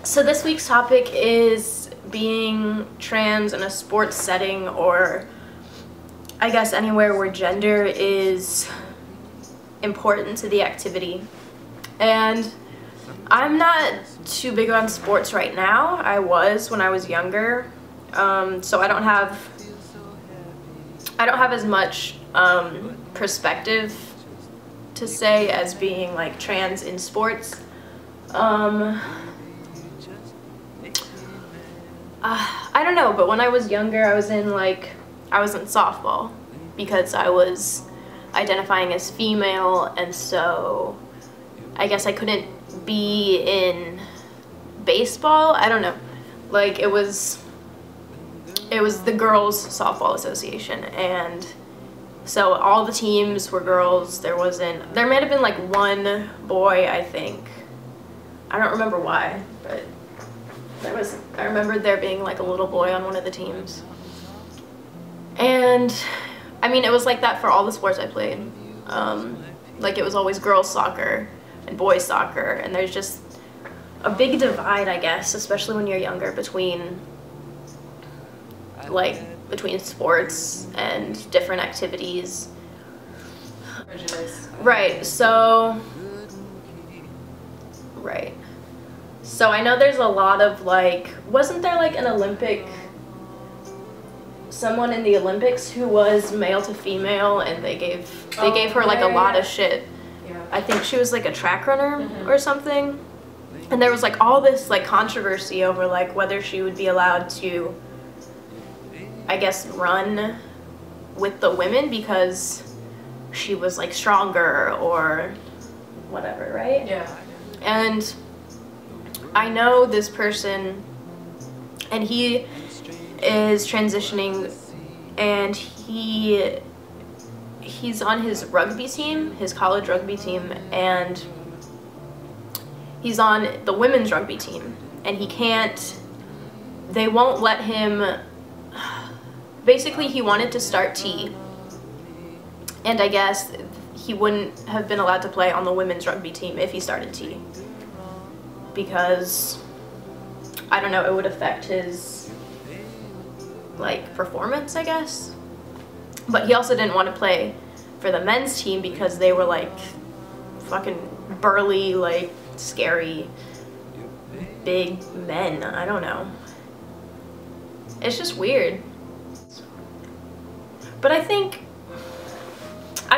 So this week's topic is being trans in a sports setting, or I guess anywhere where gender is important to the activity. And I'm not too big on sports right now. I was when I was younger, so I don't have as much perspective to say as being like trans in sports. I don't know, but when I was younger, I was in softball because I was identifying as female, and so I guess I couldn't be in baseball. I don't know. Like, it was the Girls Softball Association, and so all the teams were girls. There might have been like one boy, I think. I don't remember why, but I remember there being like a little boy on one of the teams. And I mean, it was like that for all the sports I played. Like, it was always girls soccer and boys soccer, and there's just a big divide, I guess, especially when you're younger, between sports and different activities. Right, so I know there's a lot of wasn't there like an someone in the Olympics who was male to female, and they gave her like a lot of shit. Yeah. I think she was like a track runner or something. And there was like all this like controversy over like whether she would be allowed to, I guess, run with the women because she was like stronger or whatever, right? Yeah. And I know this person, and he is transitioning, and he's on his rugby team, his college rugby team, and he's on the women's rugby team, and they won't let him. Basically, he wanted to start T, and I guess he wouldn't have been allowed to play on the women's rugby team if he started T, because I don't know, it would affect his like performance, I guess. But he also didn't want to play for the men's team because they were like fucking burly, like scary big men. I don't know, it's just weird. But I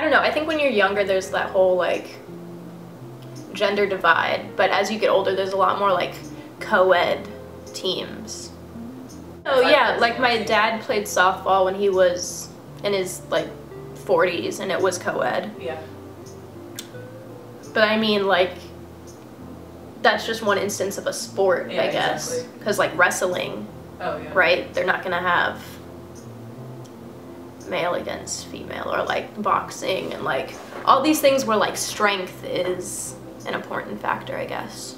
don't know, I think when you're younger there's that whole like gender divide, but as you get older there's a lot more like co-ed teams. Oh yeah, like my dad played softball when he was in his like 40s, and it was co-ed. Yeah. But I mean, like, that's just one instance of a sport, yeah, I guess. Exactly. Because like wrestling, right? They're not gonna have male against female, or like boxing, and like all these things where like strength is an important factor, I guess.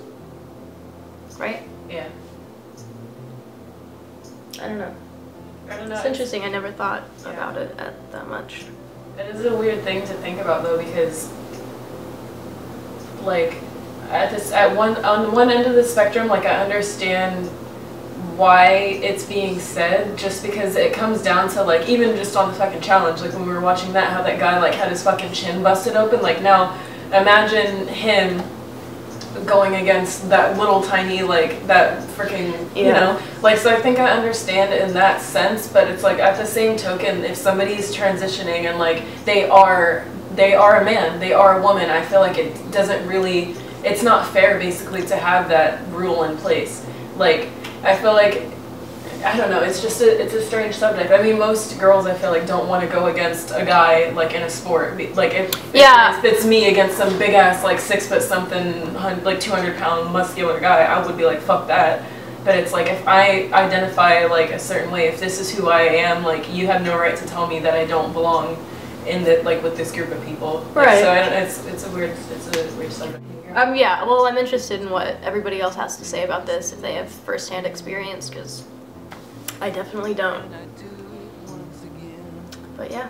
Right? Yeah. I don't know. It's interesting. I never thought about it that much. It is a weird thing to think about though, because like on one end of the spectrum, like I understand why it's being said, just because it comes down to like, even just on the fucking challenge, like when we were watching that, how that guy like had his fucking chin busted open. Like, now imagine him going against that little tiny, like, that freaking, you know, like, so I think I understand it in that sense, but it's like, at the same token, if somebody's transitioning and like they are a man, they are a woman, I feel like it doesn't really, it's not fair basically to have that rule in place. Like, I feel like, I don't know, it's just it's a strange subject. I mean, most girls, I feel like, don't want to go against a guy, like, in a sport. Like, if it's me against some big-ass, like, 6-foot-something, like, 200-pound muscular guy, I would be like, fuck that. But it's like, if I identify, like, a certain way, if this is who I am, like, you have no right to tell me that I don't belong in the, like, with this group of people. Right. Like, so it's a weird subject. Yeah, well, I'm interested in what everybody else has to say about this, if they have first-hand experience, because I definitely don't. But yeah,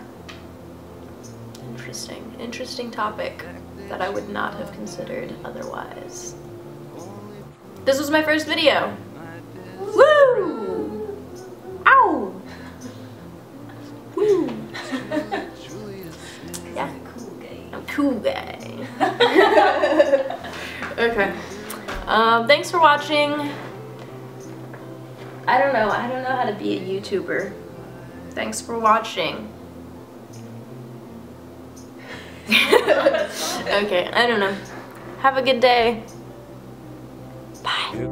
interesting topic that I would not have considered otherwise. This was my first video. Woo! Ow! Woo! Yeah. I'm cool guy. Okay. Thanks for watching. I don't know how to be a YouTuber. Thanks for watching. Okay, I don't know. Have a good day. Bye.